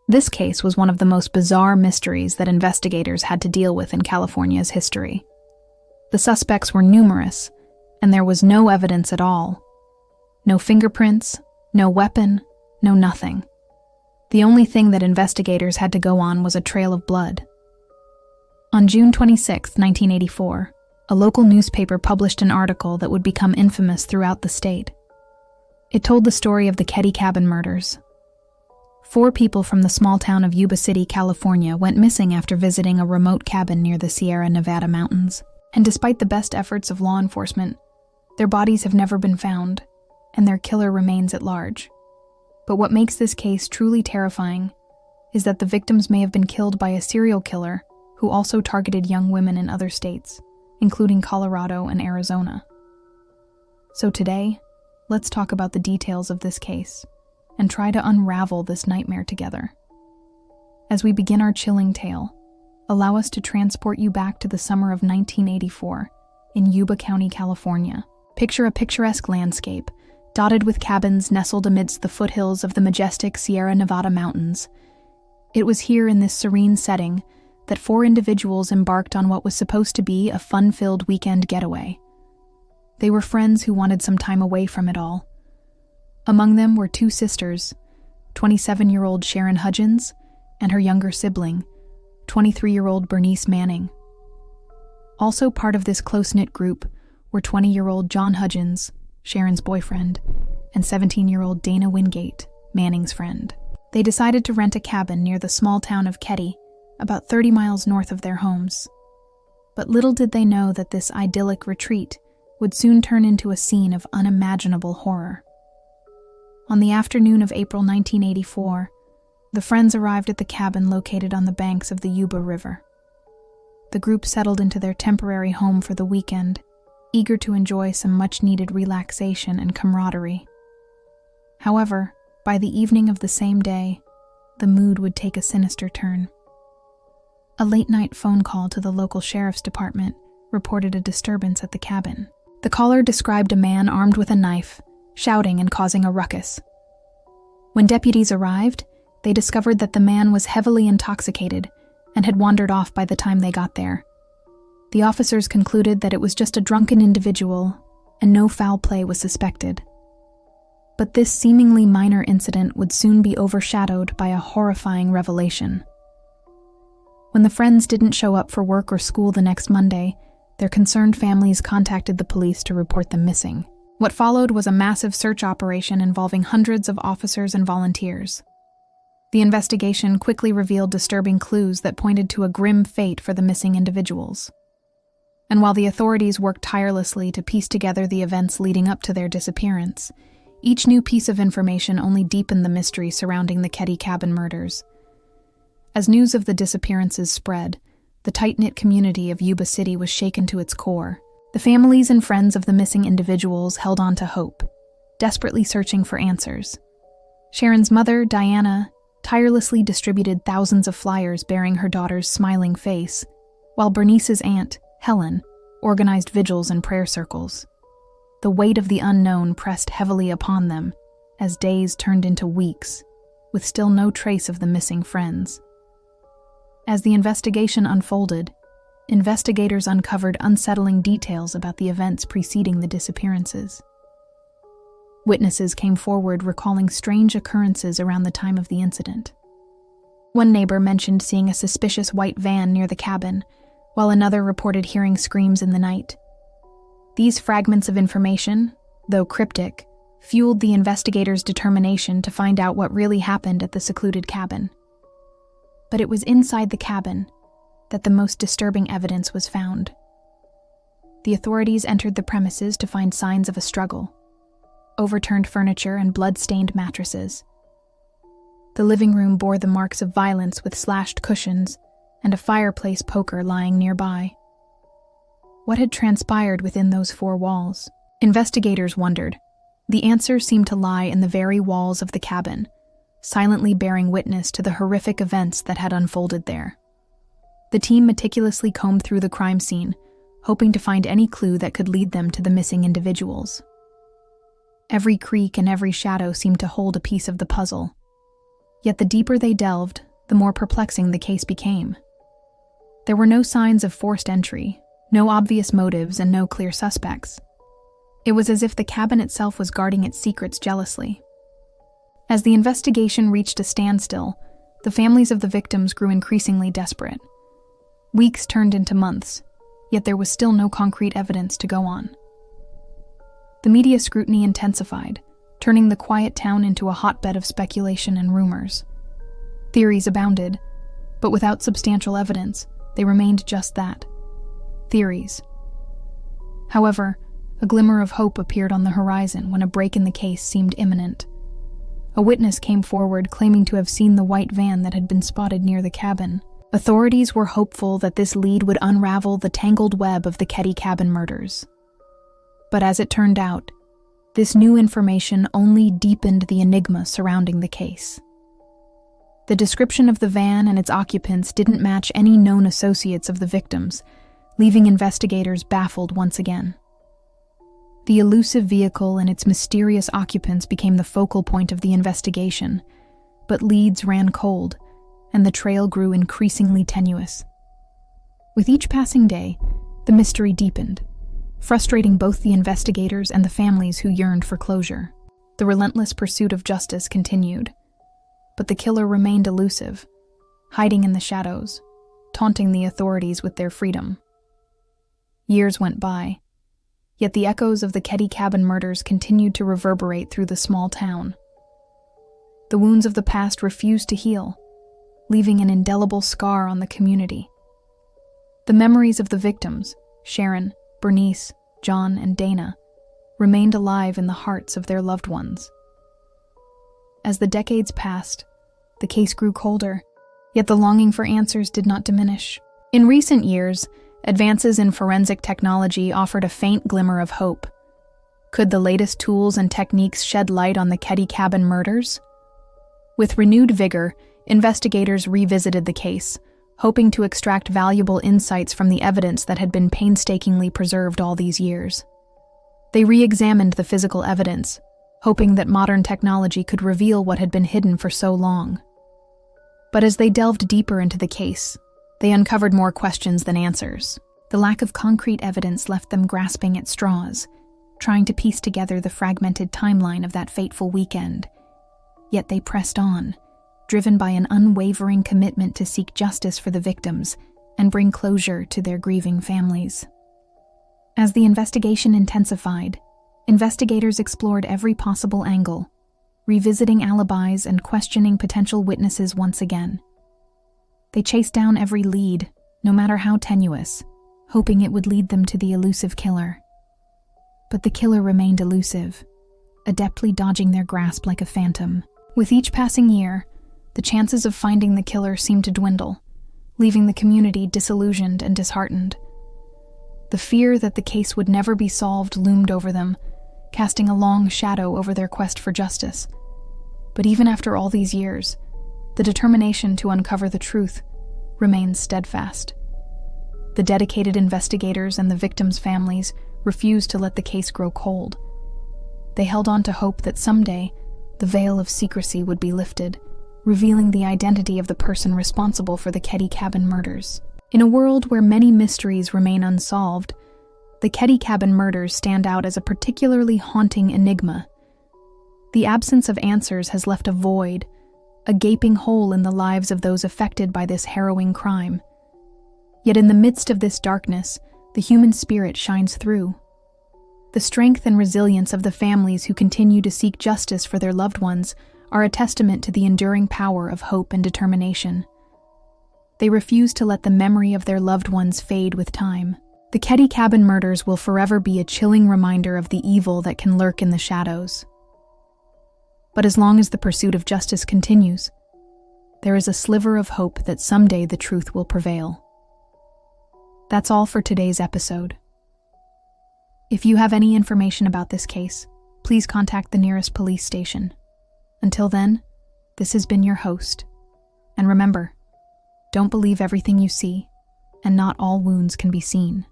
This case was one of the most bizarre mysteries that investigators had to deal with in California's history. The suspects were numerous, and there was no evidence at all. No fingerprints, no weapon, no nothing. The only thing that investigators had to go on was a trail of blood. On June 26, 1984, a local newspaper published an article that would become infamous throughout the state. It told the story of the Keddie Cabin Murders. 4 people from the small town of Yuba City, California, went missing after visiting a remote cabin near the Sierra Nevada mountains. And despite the best efforts of law enforcement, their bodies have never been found, and their killer remains at large. But what makes this case truly terrifying is that the victims may have been killed by a serial killer who also targeted young women in other states, including Colorado and Arizona. So today, let's talk about the details of this case and try to unravel this nightmare together. As we begin our chilling tale, allow us to transport you back to the summer of 1984 in Yuba County, California. Picture a picturesque landscape, dotted with cabins nestled amidst the foothills of the majestic Sierra Nevada mountains. It was here in this serene setting that 4 individuals embarked on what was supposed to be a fun-filled weekend getaway. They were friends who wanted some time away from it all. Among them were 2 sisters, 27-year-old Sharon Hudgens and her younger sibling, 23-year-old Bernice Manning. Also part of this close-knit group were 20-year-old John Hudgens, Sharon's boyfriend, and 17-year-old Dana Wingate, Manning's friend. They decided to rent a cabin near the small town of Keddie, about 30 miles north of their homes. But little did they know that this idyllic retreat would soon turn into a scene of unimaginable horror. On the afternoon of April 1984, the friends arrived at the cabin located on the banks of the Yuba River. The group settled into their temporary home for the weekend, eager to enjoy some much-needed relaxation and camaraderie. However, by the evening of the same day, the mood would take a sinister turn. A late-night phone call to the local sheriff's department reported a disturbance at the cabin. The caller described a man armed with a knife, shouting and causing a ruckus. When deputies arrived, they discovered that the man was heavily intoxicated and had wandered off by the time they got there. The officers concluded that it was just a drunken individual and no foul play was suspected. But this seemingly minor incident would soon be overshadowed by a horrifying revelation. When the friends didn't show up for work or school the next Monday, their concerned families contacted the police to report them missing. What followed was a massive search operation involving hundreds of officers and volunteers. The investigation quickly revealed disturbing clues that pointed to a grim fate for the missing individuals. And while the authorities worked tirelessly to piece together the events leading up to their disappearance, each new piece of information only deepened the mystery surrounding the Keddie Cabin Murders. As news of the disappearances spread, the tight-knit community of Yuba City was shaken to its core. The families and friends of the missing individuals held on to hope, desperately searching for answers. Sharon's mother, Diana, tirelessly distributed thousands of flyers bearing her daughter's smiling face, while Bernice's aunt, Helen, organized vigils and prayer circles. The weight of the unknown pressed heavily upon them as days turned into weeks, with still no trace of the missing friends. As the investigation unfolded, investigators uncovered unsettling details about the events preceding the disappearances. Witnesses came forward recalling strange occurrences around the time of the incident. One neighbor mentioned seeing a suspicious white van near the cabin, while another reported hearing screams in the night. These fragments of information, though cryptic, fueled the investigators' determination to find out what really happened at the secluded cabin. But it was inside the cabin that the most disturbing evidence was found. The authorities entered the premises to find signs of a struggle: overturned furniture and blood-stained mattresses. The living room bore the marks of violence with slashed cushions and a fireplace poker lying nearby. What had transpired within those 4 walls? Investigators wondered. The answer seemed to lie in the very walls of the cabin, silently bearing witness to the horrific events that had unfolded there. The team meticulously combed through the crime scene, hoping to find any clue that could lead them to the missing individuals. Every creak and every shadow seemed to hold a piece of the puzzle. Yet the deeper they delved, the more perplexing the case became. There were no signs of forced entry, no obvious motives, and no clear suspects. It was as if the cabin itself was guarding its secrets jealously. As the investigation reached a standstill, the families of the victims grew increasingly desperate. Weeks turned into months, yet there was still no concrete evidence to go on. The media scrutiny intensified, turning the quiet town into a hotbed of speculation and rumors. Theories abounded, but without substantial evidence, they remained just that, theories. However, a glimmer of hope appeared on the horizon when a break in the case seemed imminent. A witness came forward claiming to have seen the white van that had been spotted near the cabin. Authorities were hopeful that this lead would unravel the tangled web of the Keddie Cabin Murders. But as it turned out, this new information only deepened the enigma surrounding the case. The description of the van and its occupants didn't match any known associates of the victims, leaving investigators baffled once again. The elusive vehicle and its mysterious occupants became the focal point of the investigation, but leads ran cold, and the trail grew increasingly tenuous. With each passing day, the mystery deepened, frustrating both the investigators and the families who yearned for closure. The relentless pursuit of justice continued, but the killer remained elusive, hiding in the shadows, taunting the authorities with their freedom. Years went by, yet the echoes of the Keddie Cabin Murders continued to reverberate through the small town. The wounds of the past refused to heal, leaving an indelible scar on the community. The memories of the victims, Sharon, Bernice, John, and Dana, remained alive in the hearts of their loved ones. As the decades passed, the case grew colder, yet the longing for answers did not diminish. In recent years, advances in forensic technology offered a faint glimmer of hope. Could the latest tools and techniques shed light on the Keddie Cabin Murders? With renewed vigor, investigators revisited the case, hoping to extract valuable insights from the evidence that had been painstakingly preserved all these years. They re-examined the physical evidence, hoping that modern technology could reveal what had been hidden for so long. But as they delved deeper into the case, they uncovered more questions than answers. The lack of concrete evidence left them grasping at straws, trying to piece together the fragmented timeline of that fateful weekend. Yet they pressed on, driven by an unwavering commitment to seek justice for the victims and bring closure to their grieving families. As the investigation intensified, investigators explored every possible angle, revisiting alibis and questioning potential witnesses once again. They chased down every lead, no matter how tenuous, hoping it would lead them to the elusive killer. But the killer remained elusive, adeptly dodging their grasp like a phantom. With each passing year, the chances of finding the killer seemed to dwindle, leaving the community disillusioned and disheartened. The fear that the case would never be solved loomed over them, casting a long shadow over their quest for justice. But even after all these years, the determination to uncover the truth remains steadfast. The dedicated investigators and the victims' families refused to let the case grow cold. They held on to hope that someday the veil of secrecy would be lifted, revealing the identity of the person responsible for the Keddie Cabin Murders. In a world where many mysteries remain unsolved, the Keddie Cabin Murders stand out as a particularly haunting enigma. The absence of answers has left a void, a gaping hole in the lives of those affected by this harrowing crime. Yet in the midst of this darkness, the human spirit shines through. The strength and resilience of the families who continue to seek justice for their loved ones are a testament to the enduring power of hope and determination. They refuse to let the memory of their loved ones fade with time. The Keddie Cabin Murders will forever be a chilling reminder of the evil that can lurk in the shadows. But as long as the pursuit of justice continues, there is a sliver of hope that someday the truth will prevail. That's all for today's episode. If you have any information about this case, please contact the nearest police station. Until then, this has been your host. And remember, don't believe everything you see, and not all wounds can be seen.